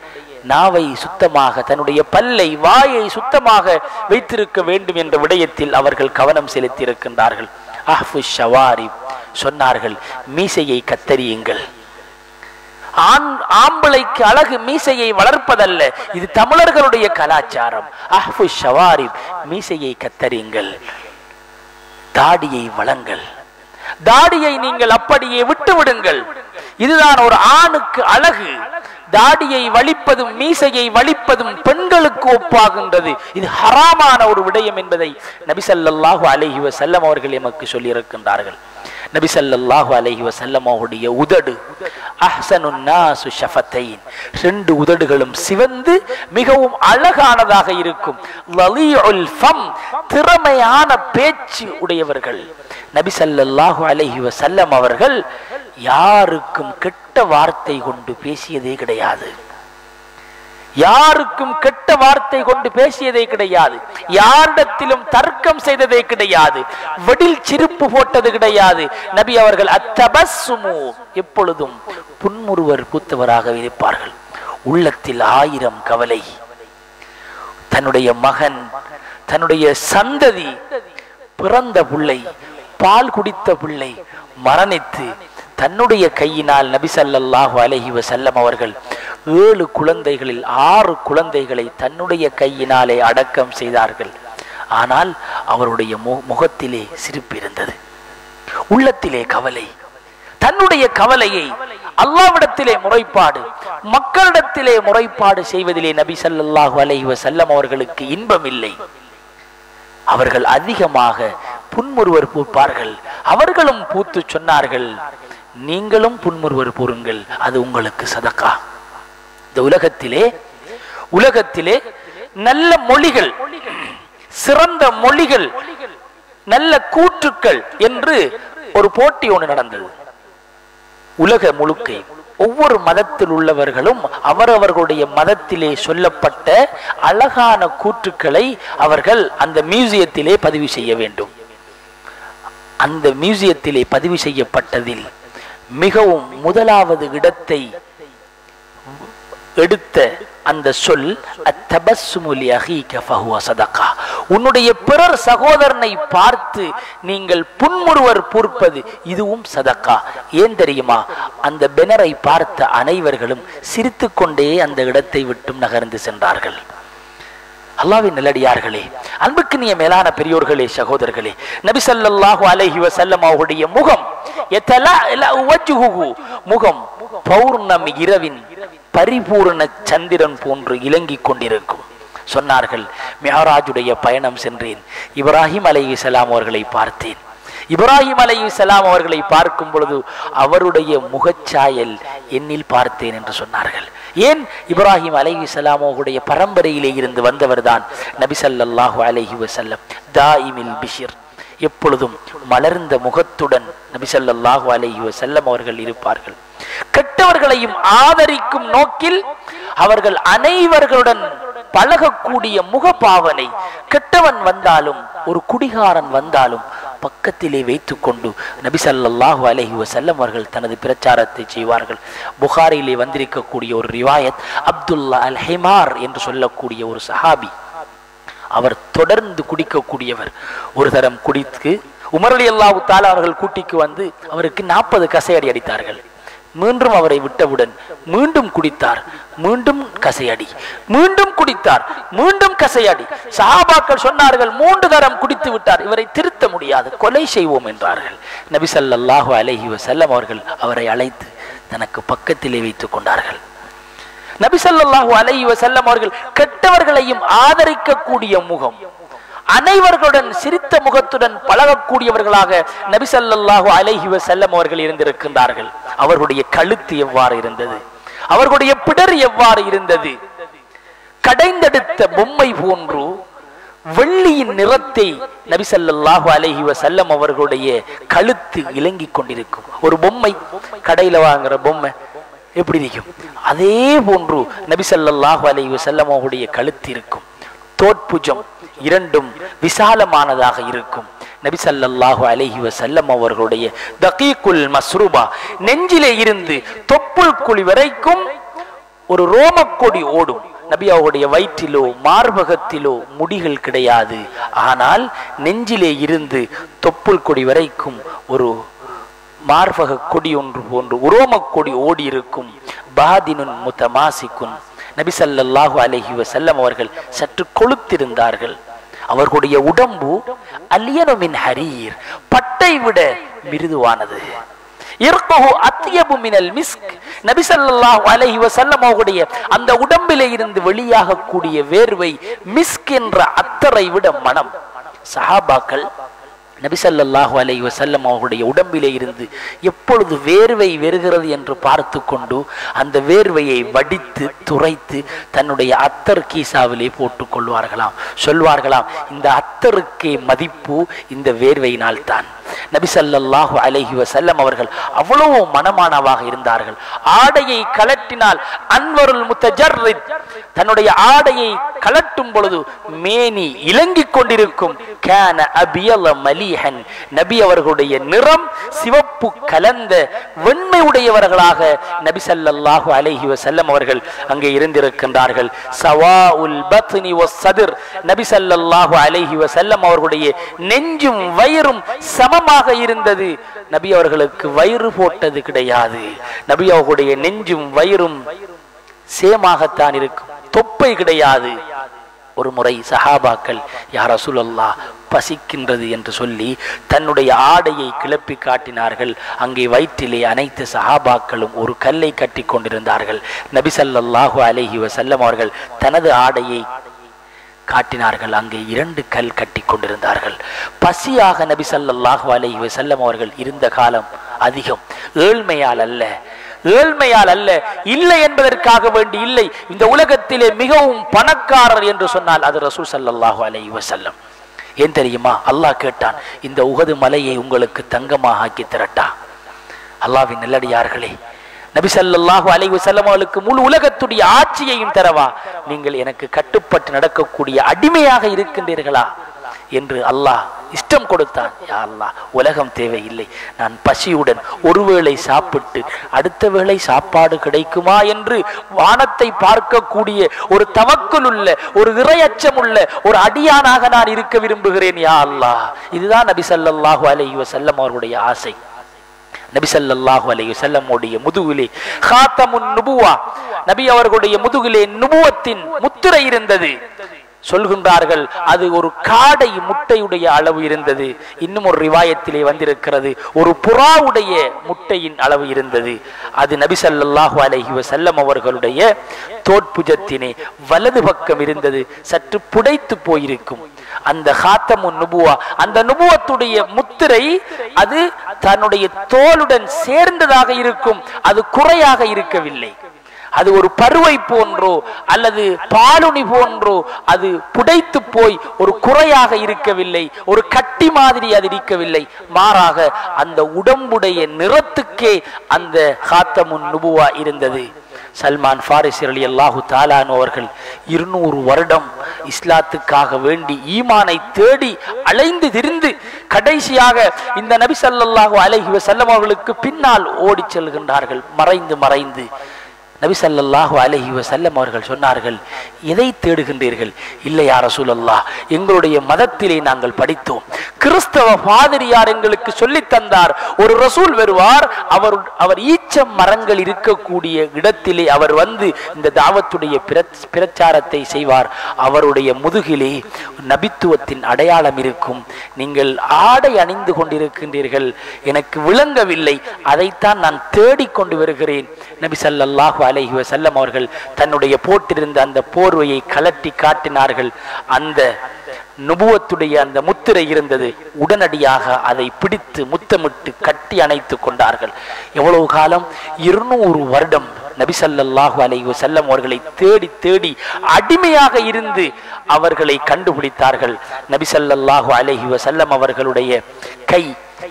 நாவை சுத்தமாக, தன்னுடைய பல்லை, வாயை சுத்தமாக வைத்திருக்க வேண்டும் என்ற விடயத்தில் அவர்கள் கவனம் செலுத்தி இருக்கின்றார்கள். அஹ்ஃபு ஷவாரிப் சொன்னார்கள், மீசையை கத்தரியுங்கள். ஆம்பளைக்கு அழகு மீசையை வளர்ப்பதல்ல, இது தமிழர்களுடைய கலாச்சாரம். அஹ்ஃபு ஷவாரிப், மீசையை கத்தரியுங்கள், தாடியை வளங்கள். தாடியை நீங்கள் அப்படியே விட்டு விடுங்கள். இதுதான் ஒரு ஆணுக்கு அழகு. தாடியை வலிப்பதும் மீசையை வலிப்பதும் பெண்களுக்கு ஒப்பாகின்றது. இது ஹராமான ஒரு விடயம் என்பதை நபி ஸல்லல்லாஹு அலைஹி வஸல்லம் அவர்கள் எமக்கு சொல்லி இருக்கின்றார்கள். நபி ஸல்லல்லாஹு அலைஹி வஸல்லம் அவருடைய உதடு அஹ்ஸனுன் நாஸு ஷஃபத்தைன், ரெண்டு உதடுகளும் சிவந்து மிகவும் அழகானதாக இருக்கும். லலீஉல் ஃபம், திறமையான பேச்சு உடையவர்கள். நபி ஸல்லல்லாஹு அலைஹி வஸல்லம் அவர்கள் யாருக்கும் கெட்ட வார்த்தை கொண்டு பேசியதே கிடையாது. யாருக்கும் கெட்ட வார்த்தை கொண்டு பேசியதே கிடையாது. யாரிடத்திலும் தர்க்கம் செய்ததே கிடையாது. வெடில் சிரிப்பு போட்டது கிடையாது. நபி அவர்கள் அத்தபஸ்ஸுமு, எப்பொழுதும் புன்முறுவர் பூத்தவராக இருப்பார்கள். உள்ளத்தில் 1000 கவலை. தன்னுடைய மகன், தன்னுடைய சந்ததி, பிறந்த பிள்ளை, பால் குடித்த பிள்ளை மரணித்து தன்னுடைய கையினால் நபி ஸல்லல்லாஹு அலைஹி வஸல்லம் அவர்கள் 7 குழந்தைகளில் 6 குழந்தைகளை தன்னுடைய கையினாலே அடக்கம் செய்தார்கள். ஆனால் அவருடைய முகத்திலே சிரிப்பு இருந்தது, உள்ளத்திலே கவலை. தன்னுடைய கவலையை அல்லாஹ்விடத்திலே முறைப்பாடு, மக்களிடத்திலே முறைப்பாடு செய்வதிலே நபி ஸல்லல்லாஹு அலைஹி வஸல்லம் அவர்களுக்கு இன்பம் இல்லை. அவர்கள் அதிகமாக புன்முறுவர் பூப்பார்கள். அவர்களும் பூத்து சொன்னார்கள், நீங்களும் புன்முறுவர் பூருங்கள், அது உங்களுக்கு சதக்கா. இந்த உலகத்திலே நல்ல மொழிகள், சிறந்த மொழிகள், நல்ல கூற்றுக்கள் என்று ஒரு போட்டி ஒன்று நடந்தது. உலக முழுக்க ஒவ்வொரு மதத்தில் உள்ளவர்களும் அவரவர்களுடைய மதத்திலே சொல்லப்பட்ட அழகான கூற்றுக்களை அவர்கள் அந்த மியூசியத்திலே பதிவு செய்ய வேண்டும். அந்த மியூசியத்திலே பதிவு செய்யப்பட்டதில் மிகவும் முதலாவது இடத்தை எடுத்த அந்த சொல் அத்தபஸ்ஸுமு லிஅஹீக ஃபஹுவ ஸதகா. உன்னுடைய பிறர் சகோதரனை பார்த்து நீங்கள் புன்முறுவர் பூர்ப்பது இதுவும் சதக்கா. ஏன் தெரியுமா? அந்த பெனரை பார்த்த அனைவர்களும் சிரித்துக்கொண்டே அந்த இடத்தை விட்டும் நகர்ந்து சென்றார்கள். அல்லாஹ்வின் நல்லடியார்களே, அன்புக்குரிய மேலான பெரியோர்களே, சகோதரர்களே, நபி ஸல்லல்லாஹு அலைஹி வஸல்லம் அவருடைய முகம் முகம் பௌர்ணமி இரவின் பரிபூர்ண சந்திரன் போன்று இலங்கிக் கொண்டிருக்கும். சொன்னார்கள், மிஅராஜுடைய பயணம் சென்றேன், இப்ராஹிம் அலைஹிஸ்ஸலாம் அவர்களை பார்த்தேன். இப்ராஹிம் அலைஹிஸ்ஸலாம் அவர்களை பார்க்கும் பொழுது அவருடைய முகச்சாயல் என்னில் பார்த்தேன் என்று சொன்னார்கள். ஏன்? இப்ராஹிம் அலைஹிஸ்ஸலாம் அவருடைய பரம்பரையிலே இருந்து வந்தவர் தான் நபி ஸல்லல்லாஹு அலைஹி வஸல்லம். தாயிமில் பிஷிர், எப்பொழுதும் மலர்ந்த முகத்துடன் நபி ஸல்லல்லாஹு அலைஹி வஸல்லம் அவர்கள் இருப்பார்கள். கெட்டவர்களையும் ஆதரிக்கும் நோக்கில் அவர்கள் அனைவர்களுடன் பழகக்கூடிய முகபாவனை. கெட்டவன் வந்தாலும், ஒரு குடிகாரன் வந்தாலும் பக்கத்திலே வைத்துக் கொண்டு நபி ஸல்லல்லாஹு அலைஹி வஸல்லம் அவர்கள் தனது பிரச்சாரத்தை செய்வார்கள். புகாரியிலே வந்திருக்கக்கூடிய ஒரு ரிவாயத், அப்துல்லா அல் ஹிமார் என்று சொல்லக்கூடிய ஒரு சஹாபி, அவர் தொடர்ந்து குடிக்கக்கூடியவர். ஒரு தரம் குடித்து உமர் ரலியல்லாஹு தஆலா அவர்கள் கூட்டிக்கு வந்து அவருக்கு 40 கசையடி அடித்தார்கள். மீண்டும் அவரை விட்டவுடன் மீண்டும் குடித்தார், மீண்டும் கசையடி, மீண்டும் குடித்தார், மீண்டும் கசையடி. சஹாபாக்கள் சொன்னார்கள், 3 தரம் குடித்து விட்டார், இவரை திருத்த முடியாது, கொலை செய்வோம் என்றார்கள். நபி ஸல்லல்லாஹு அலைஹி வஸல்லம் அவர்கள் அவரை அழைத்து தனக்கு பக்கத்திலே வைத்துக் கொண்டார்கள். நபி ஸல்லல்லாஹு அலைஹி வஸல்லம் அவர்கள் கெட்டவர்களையும் ஆதரிக்கக்கூடிய முகம், அனைவர்களுடன் சிரித்த முகத்துடன் பழகக்கூடியவர்களாக நபி ஸல்லல்லாஹு அலைஹி வஸல்லம் அவர்கள் இருந்திருக்கின்றார்கள். அவர்களுடைய கழுத்து எவ்வாறு இருந்தது, அவர்களுடைய பிடர் எவ்வாறு இருந்தது, கடைந்தெடுத்த பொம்மை போன்று வெள்ளியின் நிறத்தை நபி ஸல்லல்லாஹு அலைஹி வஸல்லம் அவர்களுடைய கழுத்து இலங்கிக் கொண்டிருக்கும். ஒரு பொம்மை, கடையில வாங்குற பொம்மை எப்படி இருக்கும், அதே போன்று நபி ஸல்லல்லாஹு அலைஹி வஸல்லம் அவருடைய கழுத்து இருக்கும். தோட்புஜம் இரண்டும் விசாலமானதாக இருக்கும். நபி ஸல்லல்லாஹு அலைஹி வஸல்லம் அவர்களுடைய தகீகுல் மஸ்ரூபா, நெஞ்சிலே இருந்து தொப்புள் குழி வரைக்கும் ஒரு ரோமக்கொடி ஓடும். நபி அவருடைய வயிற்றிலோ மார்பகத்திலோ முடிகள் கிடையாது. ஆனால் நெஞ்சிலே இருந்து தொப்புள் கொடி வரைக்கும் ஒரு மார்பக கொடி ஒன்று போன்று உரோமக்கொடி ஓடி இருக்கும். பாதினுன் முத்தமாசிக்குன். நபி ஸல்லல்லாஹு அலைஹி வஸல்லம் அவர்கள் சற்று கொழுத்திருந்தார்கள். அவர்களுடைய உடம்பு அலியனு மின் ஹரீர், பட்டை விட மிருதுவானது. இர்குஹு அத்யபு மினல் மிஸ்க். நபி ஸல்லல்லாஹு அலைஹி வஸல்லம் அவருடைய அந்த உடம்பிலே இருந்து வெளியாகக்கூடிய வேர்வை மிஸ்க் என்ற அத்தரை விட மனம். சஹாபாக்கள் நபி ஸல்லல்லாஹு அலைஹி வஸல்லம் அவருடைய உடம்பிலே இருந்து எப்பொழுது வேர்வை வருகிறது என்று பார்த்து கொண்டு அந்த வேர்வையை வடித்து துரைத்து தன்னுடைய அத்தர் கீசாவிலே போட்டுக் கொள்வார்களாம். சொல்வார்களாம், இந்த அத்தருக்கே மதிப்பு இந்த வேர்வையினால் தான். நபி ஸல்லல்லாஹு அலைஹி வஸல்லம் அவர்கள் அவ்வளவு மனமானவாக இருந்தார்கள். ஆடையை கலட்டினால் அன்வருல் முத்தஜர்ரித், தன்னுடைய ஆடையை கலட்டும் பொழுது மேனி இலங்கிக் கொண்டிருக்கும். கான அபியல மலீஹன், நபி அவர்களுடைய நிறம் சிவப்பு கலந்த வெண்மை உடையவர்களாக நபி ஸல்லல்லாஹு அலைஹி வஸல்லம் அவர்கள் அங்கே இருந்திருக்கின்றார்கள். சவாஉல் பத்னி வஸ்ஸத்ர், நபி ஸல்லல்லாஹு அலைஹி வஸல்லம் அவர்களுடைய நெஞ்சும் வயிறும் சமமாக இருந்தது. நபி அவர்களுக்கு வயிறு போட்டது கிடையாது. நபி அவர்களுடைய நெஞ்சும் வயிறும் சேமாகத்தான் இருக்கும், தொப்பை கிடையாது. ஒரு முறை சஹாபாக்கள், யா ரசூலல்லாஹ் பசிக்கின்றது என்று சொல்லி தன்னுடைய ஆடையை கிளப்பி காட்டினார்கள். அங்கே வயிற்றிலே அனைத்து சஹாபாக்களும் ஒரு கல்லை கட்டி கொண்டிருந்தார்கள். நபி ஸல்லல்லாஹு அலைஹி வஸல்லம் அவர்கள் தனது ஆடையை காட்டினார்கள். அங்கே 2 கல் கட்டி கொண்டிருந்தார்கள். பசியாக நபி ஸல்லல்லாஹு அலைஹி வஸல்லம் அவர்கள் இருந்த காலம் அதிகம். ஏழ்மையால் அல்ல, ஏழ்மையால் அல்ல, இல்லை என்பதற்காக வேண்டி இல்லை. இந்த உலகத்திலே மிகவும் பணக்காரர் என்று சொன்னால் அது ரசூல் ஸல்லல்லாஹு அலைஹி வஸல்லம். ஏன் தெரியுமா? அல்லாஹ் கேட்டான், இந்த உஹது மலையை உங்களுக்கு தங்கமாக ஆக்கி திரட்டா? அல்லாஹ்வின் நல்லடியார்களே, நபி ஸல்லல்லாஹு அலைஹி வஸல்லம் அவர்களுக்கு முழு உலகத்துடைய ஆட்சியையும் தரவா? நீங்கள் எனக்கு கட்டுப்பட்டு நடக்கக்கூடிய அடிமையாக இருக்கின்றீர்களா என்று அல்லாஹ் இஷ்டம் கொடுத்தான். யா அல்லாஹ், உலகம் தேவையில்லை, நான் பசியுடன் ஒருவேளை சாப்பிட்டு அடுத்த வேளை சாப்பாடு கிடைக்குமா என்று வானத்தை பார்க்கக்கூடிய ஒரு தவக்குல் உள்ள, ஒரு இறையச்சம் உள்ள ஒரு அடியானாக நான் இருக்க விரும்புகிறேன் யா அல்லாஹ். இதுதான் நபி ஸல்லல்லாஹு அலைஹி வஸல்லம் அவருடைய ஆசை. நபி ஸல்லல்லாஹு அலைஹி வஸல்லம் உடைய முதுகிலே காத்தமுன் நுபுவா, நபி அவர்களுடைய முதுகிலே நுபுவத்தின் முத்திரை இருந்தது. சொல்கின்றார்கள் அது ஒரு காடை முட்டையுடைய அளவு இருந்தது. இன்னும் ஒரு ரிவாயத்திலே வந்திருக்கிறது, ஒரு புறாவுடைய முட்டையின் அளவு இருந்தது. அது நபி ஸல்லல்லாஹு அலைஹி வஸல்லம் அவர்களுடைய தோட்புஜத்தினே வலது பக்கம் இருந்தது. சற்று புடைத்து போயிருக்கும் அந்த காத்தமுன் நுபுவா, அந்த நுபுவத்துடைய முத்திரை அது தன்னுடைய தோலுடன் சேர்ந்ததாக இருக்கும். அது குறையாக இருக்கவில்லை. அது ஒரு பருவை போன்றோ அல்லது பாலுனி போன்றோ அது புடைத்து போய் ஒரு குறையாக இருக்கவில்லை, ஒரு கட்டி மாதிரி அது இருக்கவில்லை. மாறாக அந்த உடம்புடைய நிறத்துக்கே அந்த காத்தமுன் நுபுவா இருந்தது. சல்மான் ஃபாரிசி ரலியல்லாஹு தஆலா அன்ஹு அவர்கள் 200 வருடம் இஸ்லாத்துக்காக வேண்டி ஈமானை தேடி அலைந்து திரிந்து கடைசியாக இந்த நபி ஸல்லல்லாஹு அலைஹி வஸல்லம் அவர்களுக்கு பின்னால் ஓடி செல்கின்றார்கள். மறைந்து மறைந்து நபி ஸல்லல்லாஹு அலைஹி வஸல்லம் அவர்கள் சொன்னார்கள், எதை தேடுகின்றீர்கள்? இல்லை யா ரசூலல்லாஹ், எங்களுடைய மதத்திலே நாங்கள் படித்தோம், கிறிஸ்தவ பாதிரியார் எங்களுக்கு சொல்லி தந்தார், ஒரு ரசூல் வருவார், அவர் ஈச்சம் மரங்கள் இருக்கக்கூடிய இடத்திலே அவர் வந்து இந்த தாவத்துடைய பிரச்சாரத்தை செய்வார். அவருடைய முதுகிலே நபித்துவத்தின் அடையாளம் இருக்கும். நீங்கள் ஆடை அணிந்து கொண்டிருக்கின்றீர்கள், எனக்கு விளங்கவில்லை, அதைத்தான் நான் தேடிக்கொண்டு வருகிறேன். நபி ஸல்லல்லாஹு அலைஹி வஸல்லம் அவர்கள் தன்னுடைய போட்டிருந்த அந்த போர்வையை கலட்டி காட்டினார்கள். அந்த நுபுவத்துடைய அந்த முத்திரை இருந்தது. உடனடியாக அதை பிடித்து முத்தமிட்டு கட்டி அணைத்து கொண்டார்கள். எவ்வளவு காலம்? 200 வருடம் நபி ஸல்லல்லாஹு அலைஹி வஸல்லம் அவர்களை தேடி தேடி அடிமையாக இருந்து அவர்களை கண்டுபிடித்தார்கள். நபி ஸல்லல்லாஹு அலைஹி வஸல்லம் அவர்களுடைய கை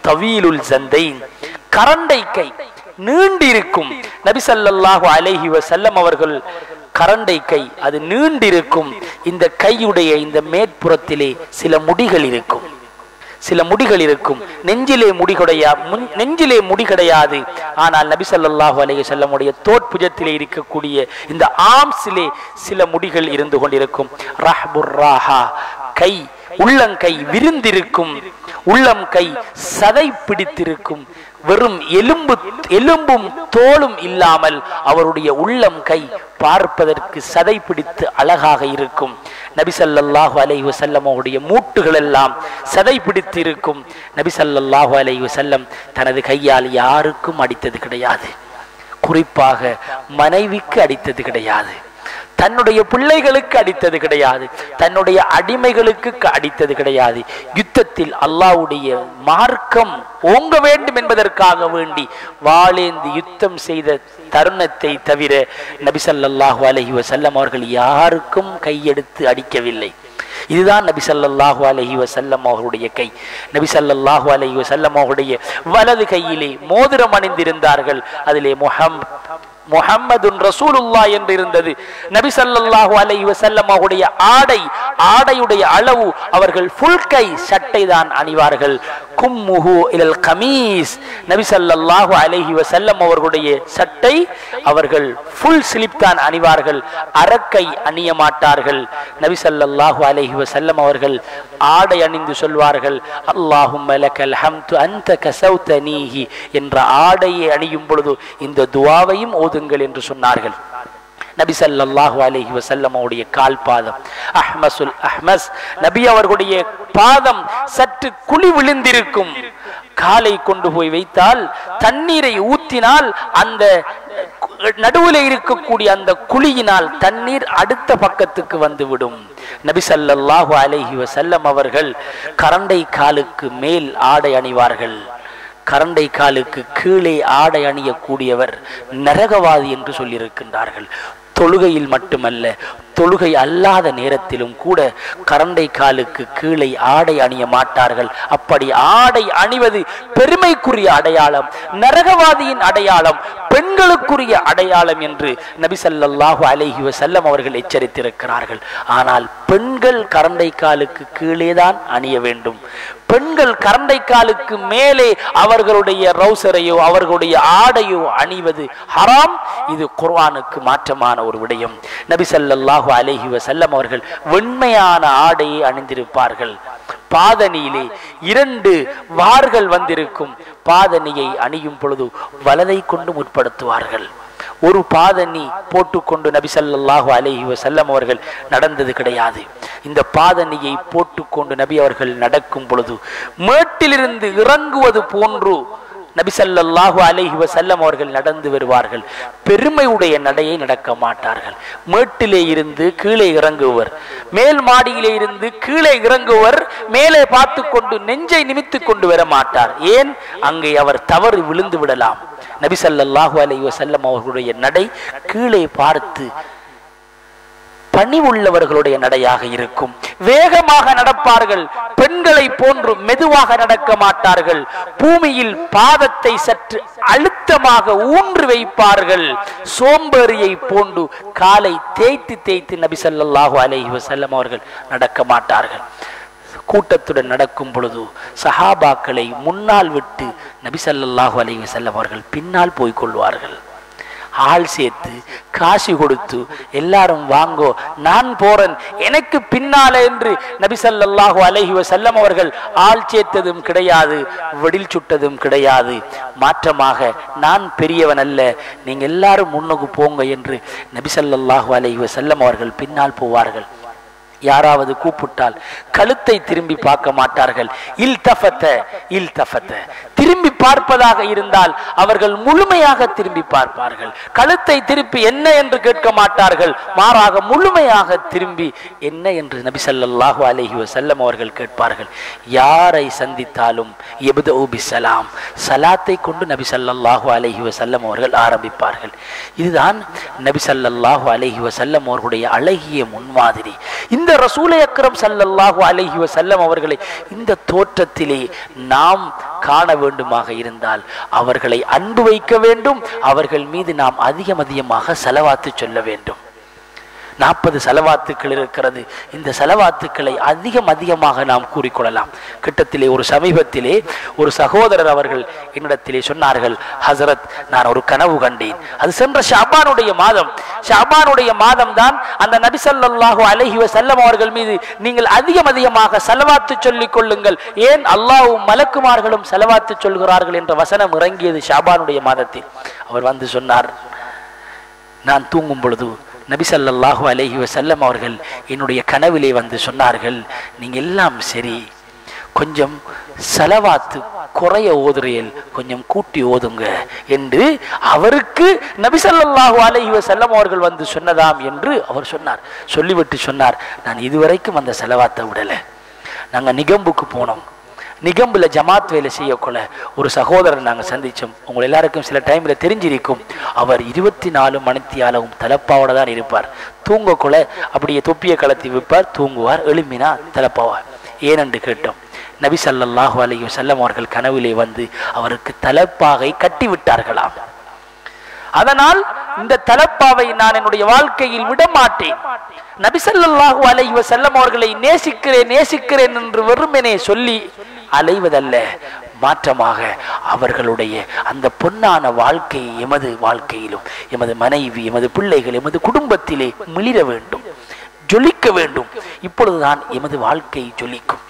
தவீலுல் ஜந்தைன், கரண்டை கை, நீண்டிருக்கும். நபி ஸல்லல்லாஹு அலைஹி வஸல்லம் அவர்கள் கரண்டை கை, அது நீண்டிருக்கும். இந்த கையுடைய இந்த மேற்புறத்திலே சில முடிகள் இருக்கும், சில முடிகள் இருக்கும். நெஞ்சிலே முடி கிடையாது. ஆனால் நபி ஸல்லல்லாஹு அலைஹி வஸல்லம் உடைய தோட்புஜத்திலே இருக்கக்கூடிய இந்த ஆம்ஸிலே சில முடிகள் இருந்து கொண்டிருக்கும். ரஹ்புர் ராஹா, கை உள்ளங்கை விரிந்திருக்கும், உள்ளம் கை சதை பிடித்திருக்கும். வெறும் எலும்பும் தோலும் இல்லாமல் அவருடைய உள்ளம் கை பார்ப்பதற்கு சதை பிடித்து அழகாக இருக்கும். நபி ஸல்லல்லாஹு அலைஹி வஸல்லம் அவருடைய மூட்டுகள் எல்லாம் சதை பிடித்து இருக்கும். நபி ஸல்லல்லாஹு அலைஹி வஸல்லம் தனது கையால் யாருக்கும் அடித்தது கிடையாது. குறிப்பாக மனைவிக்கு அடித்தது கிடையாது, தன்னுடைய பிள்ளைகளுக்கு அடித்தது கிடையாது, தன்னுடைய அடிமைகளுக்கு அடித்தது கிடையாது. யுத்தத்தில் அல்லாஹ்வுடைய மார்க்கம் ஓங்க வேண்டும் என்பதற்காக வேண்டி வாளேந்தி யுத்தம் செய்த தருணத்தை தவிர நபி ஸல்லல்லாஹு அலைஹி வஸல்லம் அவர்கள் யாருக்கும் கையெடுத்து அடிக்கவில்லை. இதுதான் நபி ஸல்லல்லாஹு அலைஹி வஸல்லம் அவருடைய கை. நபி ஸல்லல்லாஹு அலைஹி வஸல்லம் அவருடைய வலது கையிலே மோதிரம் அணிந்திருந்தார்கள். அதிலே முஹம்மதுன் ரசூலுல்லாஹ் என்று இருந்தது. நபி ஸல்லல்லாஹு அலைஹி வஸல்லம் அவருடைய ஆடையுடைய அளவு அவர்கள் ஃபுல் கை சட்டை தான் அணிவார்கள். கும்முஹு இலல் கமீஸ், நபி ஸல்லல்லாஹு அலைஹி வஸல்லம் அவர்களுடைய சட்டை அவர்கள் ஃபுல் ஸ்லிப் தான் அணிவார்கள், அரக்கை அணிய மாட்டார்கள். நபி ஸல்லல்லாஹு அலைஹி வஸல்லம் அவர்கள் ஆடை அணிந்து சொல்வார்கள், அல்லாஹும்ம லக்கல் ஹம்து அன்த கஸௌதனீஹி என்ற ஆடையை அணியும் பொழுது இந்த துஆவையும் ஓதுங்கள் என்று சொன்னார்கள். நபி ஸல்லல்லாஹு அலைஹி வஸல்லம் அவருடைய கால் பாதம் அஹ்மஸ், நபி அவர்களுடைய பாதம் சற்று குழி விழுந்திருக்கும். காலை கொண்டு போய் வைத்தால் தண்ணீரை ஊத்தினால் அந்த நடுவில் இருக்கக்கூடிய அந்த குழியினால் தண்ணீர் அடுத்த பக்கத்துக்கு வந்துவிடும். நபி ஸல்லல்லாஹு அலைஹி வஸல்லம் அவர்கள் கரண்டை காலுக்கு மேல் ஆடை அணிவார்கள். கரண்டை காலுக்கு கீழே ஆடை அணியக்கூடியவர் நரகவாதி என்று சொல்லியிருக்கின்றார்கள். தொழுகையில் மட்டுமல்ல, தொழுகை அல்லாத நேரத்திலும் கூட கரண்டை காலுக்கு கீழே ஆடை அணிய மாட்டார்கள். அப்படி ஆடை அணிவது பெருமைக்குரிய அடையாளம், நரகவாதியின் அடையாளம், பெண்களுக்குரிய அடையாளம் என்று நபி ஸல்லல்லாஹு அலைஹி வஸல்லம் அவர்கள் எச்சரித்திருக்கிறார்கள். ஆனால் பெண்கள் கரண்டை காலுக்கு கீழே தான் அணிய வேண்டும். பெண்கள் கரண்டை காலுக்கு மேலே அவர்களுடைய ரவுசரையோ அவர்களுடைய ஆடையோ அணிவது ஹராம். இது குர்ஆனுக்கு மாற்றமான ஒரு விடயம். நபி ஸல்லல்லாஹு அலைஹி வஸல்லம் அவர்கள் வெண்மையான ஆடையை அணிந்திருப்பார்கள். பாதணியிலே 2 வார்கள் வந்திருக்கும். பாதணியை அணியும் பொழுது வலதை கொண்டு முற்படுத்துவார்கள். ஒரு பாதணி போட்டுக்கொண்டு நபி ஸல்லல்லாஹு அலைஹி வஸல்லம் அவர்கள் நடந்தது கிடையாது. இந்த பாதணியை போட்டுக்கொண்டு நபி அவர்கள் நடக்கும் பொழுது மேட்டிலிருந்து இறங்குவது போன்று நபி ஸல்லல்லாஹு அலைஹி வஸல்லம் அவர்கள் நடந்து வருவார்கள். பெருமையுடைய நடையை நடக்க மாட்டார்கள். மேட்டிலே இருந்து கீழே இறங்குவர், மேல் மாடியிலே இருந்து கீழே இறங்குவர், மேலே பார்த்து கொண்டு நெஞ்சை நிமித்து கொண்டு வர மாட்டார். ஏன்? அங்கே அவர் தவறு விழுந்து விடலாம். நபி ஸல்லல்லாஹு அலைஹி வஸல்லம் அவர்களுடைய நடை கீழே பார்த்து பணிவுள்ளவர்களுடைய நடையாக இருக்கும். வேகமாக நடப்பார்கள். பெண்களை போன்று மெதுவாக நடக்க மாட்டார்கள். பூமியில் பாதத்தை சற்று அழுத்தமாக ஊன்றி வைப்பார்கள். சோம்பேறியை போன்று காலை தேய்த்து நபி ஸல்லல்லாஹு அலைஹி வஸல்லம் அவர்கள் நடக்க மாட்டார்கள். கூட்டத்துடன் நடக்கும் பொழுது சஹாபாக்களை முன்னால் விட்டு நபி ஸல்லல்லாஹு அலைஹி வஸல்லம் அவர்கள் பின்னால் போய் கொள்வார்கள். ஆள் சேர்த்து காசு கொடுத்து எல்லாரும் வாங்கோ, நான் போறேன், எனக்கு பின்னால என்று நபி ஸல்லல்லாஹு அலைஹி வஸல்லம் அவர்கள் ஆள் சேர்த்ததும் கிடையாது, வெடில் சுட்டதும் கிடையாது. மாற்றமாக நான் பெரியவன் அல்ல, நீங்க எல்லாரும் முன்னுக்கு போங்க என்று நபி ஸல்லல்லாஹு அலைஹி வஸல்லம் அவர்கள் பின்னால் போவார்கள். யாராவது கூப்பிட்டால் கழுத்தை திரும்பி பார்க்க மாட்டார்கள். இல்தஃபத திரும்பி பார்ப்பதாக இருந்தால் அவர்கள் முழுமையாக திரும்பி பார்ப்பார்கள். கழுத்தை திருப்பி என்ன என்று கேட்க மாட்டார்கள். மாறாக முழுமையாக திரும்பி என்ன என்று நபி ஸல்லல்லாஹு அலைஹி வஸல்லம் அவர்கள் கேட்பார்கள். யாரை சந்தித்தாலும் யப்தஉ பிஸ்ஸலாம், சலாத்தை கொண்டு நபி ஸல்லல்லாஹு அலைஹி வஸல்லம் அவர்கள் ஆரம்பிப்பார்கள். இதுதான் நபி ஸல்லல்லாஹு அலைஹி வஸல்லம் அவர்களுடைய அழகிய முன்மாதிரி. இந்த ரசூலை அக்ரம் ஸல்லல்லாஹு அலைஹி வஸல்லம் அவர்களை இந்த தோற்றத்திலே நாம் காண வேண்டுமாக இருந்தால் அவர்களை அன்பு வைக்க வேண்டும். அவர்கள் மீது நாம் அதிகமாக ஸலவாத்து சொல்ல வேண்டும். 40 ஸலவாத்துக்கள் இருக்கிறது. இந்த ஸலவாத்துக்களை அதிகமாக நாம் கூறிக்கொள்ளலாம். கிட்டத்திலே ஒரு சமீபத்திலே ஒரு சகோதரர் அவர்கள் என்னிடத்திலே சொன்னார்கள், ஹசரத், நான் ஒரு கனவு கண்டேன். அது சென்ற ஷஅபானுடைய மாதம். ஷஅபானுடைய மாதம் தான் அந்த நபி ஸல்லல்லாஹு அலைஹி வஸல்லம் அவர்கள் மீது நீங்கள் அதிகமாக ஸலவாத்து சொல்லிக் கொள்ளுங்கள், ஏன் அல்லாஹ்வும் மலக்குமார்களும் ஸலவாத்து சொல்கிறார்கள் என்ற வசனம் இறங்கியது ஷஅபானுடைய மாதத்தில். அவர் வந்து சொன்னார், நான் தூங்கும் பொழுது நபி ஸல்லல்லாஹு அலைஹி வஸல்லம் அவர்கள் என்னுடைய கனவிலே வந்து சொன்னார்கள், நீங்க எல்லாம் சரி, கொஞ்சம் ஸலவாத்து குறைய ஓதுறியல், கொஞ்சம் கூட்டி ஓதுங்க என்று அவருக்கு நபி ஸல்லல்லாஹு அலைஹி வஸல்லம் அவர்கள் வந்து சொன்னதாம் என்று அவர் சொன்னார். சொல்லிவிட்டு சொன்னார், நான் இதுவரைக்கும் அந்த ஸலவாத்தை விடலை. நாங்கள் நிகம்புக்கு போனோம், நிகம்புல ஜமாத் வேலை செய்யக்கொள்ள ஒரு சகோதரர் நாங்கள் சந்தித்தோம். உங்கள் எல்லாருக்கும் சில டைமில் தெரிஞ்சிருக்கும், அவர் 24 மணித்தியாலவும் தலப்பாவோட தான் இருப்பார். தூங்கக்குள்ள அப்படியே தொப்பியை கலத்தி வைப்பார், தூங்குவார், எழும்பினா தலப்பாவார். ஏனென்று கேட்டோம். நபி ஸல்லல்லாஹு அலைஹி வஸல்லம் அவர்கள் கனவிலே வந்து அவருக்கு தலப்பாகை கட்டி விட்டார்களாம். அதனால் இந்த தலப்பாவை நான் என்னுடைய வாழ்க்கையில் விட மாட்டேன். நபி ஸல்லல்லாஹு அலைஹி வஸல்லம் அவர்களை நேசிக்கிறேன் என்று வெறுமனே சொல்லி அலைவதல்ல, மாற்றமாக அவர்களுடைய அந்த பொன்னான வாழ்க்கையை எமது வாழ்க்கையிலும், எமது மனைவி, எமது பிள்ளைகள், எமது குடும்பத்திலே மிளிர வேண்டும், ஜொலிக்க வேண்டும். இப்பொழுதுதான் எமது வாழ்க்கை ஜொலிக்கும்.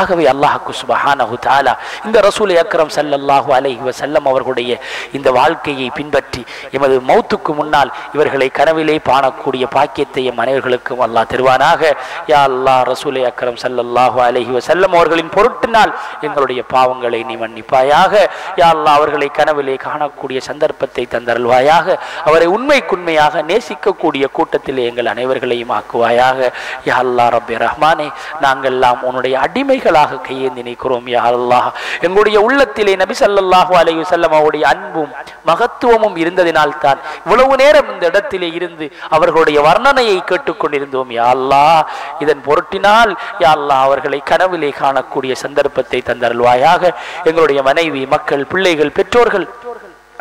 ஆகவே அல்லாஹ்வுக்கு சுப்ஹானஹு தஆலா இந்த ரசூல் அக்ரம் ஸல்லல்லாஹு அலைஹி வஸல்லம் அவர்களுடைய இந்த வாழ்க்கையை பின்பற்றி எமது மௌத்துக்கு முன்னால் இவர்களை கனவிலே காணக்கூடிய பாக்கியத்தை எம் அனைவர்களுக்கும் அல்லாஹ் தருவானாக. யா அல்லாஹ், ரசூல் அக்ரம் ஸல்லல்லாஹு அலைஹி வஸல்லம் அவர்களின் பொருட்டினால் எங்களுடைய பாவங்களை நீ மன்னிப்பாயாக. யா அல்லாஹ், அவர்களை கனவிலே காணக்கூடிய சந்தர்ப்பத்தை தந்தருள்வாயாக. அவரை உண்மைக்குண்மையாக நேசிக்கக்கூடிய கூட்டத்திலே எங்கள் அனைவர்களையும் ஆக்குவாயாக. யா அல்லாஹ் ரப்பே ரஹ்மானே, நாங்கள் எல்லாம் உன்னுடைய அடிமை கையேந்தி நிற்கிறோம். யா அல்லாஹ், எங்களுடைய உள்ளத்திலே நபி ஸல்லல்லாஹு அலைஹி வஸல்லம் அவருடைய அன்பும் மகத்துவமும் இருந்ததினால் தான் இவ்வளவு நேரம் இந்த இடத்திலே இருந்து அவர்களுடைய வர்ணனையை கேட்டுக்கொண்டிருந்தோம். யா அல்லாஹ், இதன் பொருட்டினால் யா அல்லாஹ் அவர்களை கனவிலே காணக்கூடிய சந்தர்ப்பத்தை தந்தருள்வாயாக. எங்களுடைய மனைவி, மக்கள், பிள்ளைகள், பெற்றோர்கள்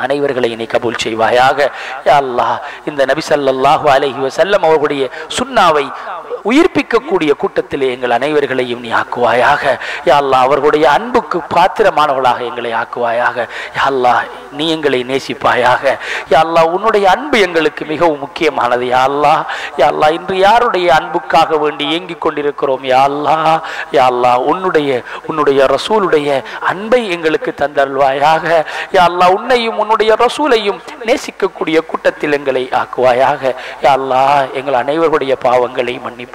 அனைவர்களை நீ கபூல் செய்வாயாக. யா அல்லாஹ், இந்த நபி ஸல்லல்லாஹு அலைஹி வஸல்லம் அவர்களுடைய சுன்னாவை உயிர்ப்பிக்கக்கூடிய கூட்டத்திலே எங்கள் அனைவர்களையும் நீ ஆக்குவாயாக. யா அல்லாஹ், அவர்களுடைய அன்புக்கு பாத்திரமானவர்களாக எங்களை ஆக்குவாயாக. யா அல்லாஹ், நீ எங்களை நேசிப்பாயாக. யா அல்லாஹ், உன்னுடைய அன்பு எங்களுக்கு மிகவும் முக்கியமானது. யா அல்லாஹ், யா அல்லாஹ், இன்று யாருடைய அன்புக்காக வேண்டி ஏங்கிக் கொண்டிருக்கிறோம். யா அல்லாஹ், யா அல்லாஹ், உன்னுடைய ரசூலுடைய அன்பை எங்களுக்கு தந்தருள்வாயாக. யா அல்லாஹ், உன்னையும் உன்னுடைய ரசூலையும் நேசிக்கக்கூடிய கூட்டத்தில் எங்களை ஆக்குவாயாக. யா அல்லாஹ், எங்கள் அனைவருடைய பாவங்களை மன்னிப்பாயாக.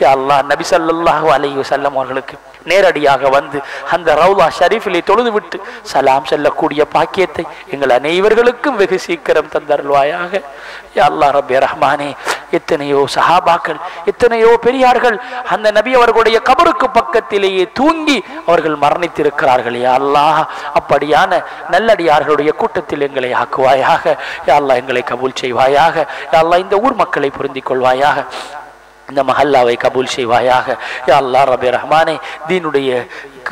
யா அல்லாஹ், நபி ஸல்லல்லாஹு அலைஹி வஸல்லம் அவர்களுக்கு நேரடியாக வந்து அந்த ரவுலா ஷரீஃபிலே தொழுது விட்டு சலாம் செல்லக்கூடிய பாக்கியத்தை எங்கள் அனைவர்களுக்கும் வெகு சீக்கிரம் தந்தருள்வாயாக. யா அல்லாஹ் ரப்பே ரஹ்மானே, எத்தனையோ சஹாபாக்கள், எத்தனையோ பெரியார்கள் அந்த நபி அவர்களுடைய கபருக்கு பக்கத்திலேயே தூங்கி அவர்கள் மரணித்திருக்கிறார்கள். யா அல்லாஹ், அப்படியான நல்லடியார்களுடைய கூட்டத்தில் எங்களை ஆக்குவாயாக. யா அல்லாஹ், எங்களை கபூல் செய்வாயாக. யா அல்லாஹ், இந்த ஊர் மக்களை பொருந்திக் கொள்வாயாக. இந்த மஹல்லாவை கபூல் செய்வாயாக. யா அல்லாஹ் ரப்பே ரஹ்மானே, தீனுடைய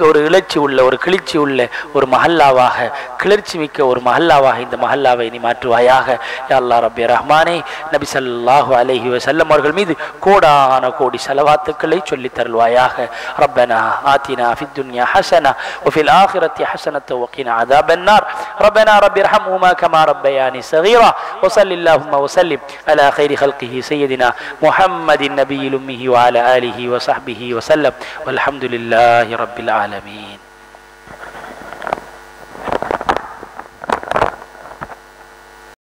ஒரு இளர்ச்சி உள்ள, ஒரு கிளர்ச்சி உள்ள ஒரு மஹல்லாவாக, கிளர்ச்சி மிக்க ஒரு மஹல்லாவாக இந்த மஹல்லாவை நீ மாற்றுவாயாக. யா அல்லாஹ் ரப்பே ரஹ்மானே, நபி ஸல்லல்லாஹு அலைஹி வஸல்லம் அவர்கள் மீது கோடான கோடி ஸலவாத்துக்களை சொல்லி தருள்வாயாக. ரப்பனா ஆத்தினா ஃபித் துன்யா ஹஸனா வஃபில் ஆখিরাতি ஹஸனத வகினா அஸாபன்னார். ரப்பனா ரப்பிர்ஹம்ஹுமா கமா ரப்பயானி ஸகீரா வஸல்லில்லாஹும்ம வஸல்லிம் அலா கைரி ஹல்கிஹி சய்யிதினா முஹம்மதின் நபியில் உம்மிஹி வஅலா ஆலிஹி வஸஹ்பிஹி வஸல்லம் வல்ஹம்துலில்லாஹி ரப்பில் ஆலமீன்.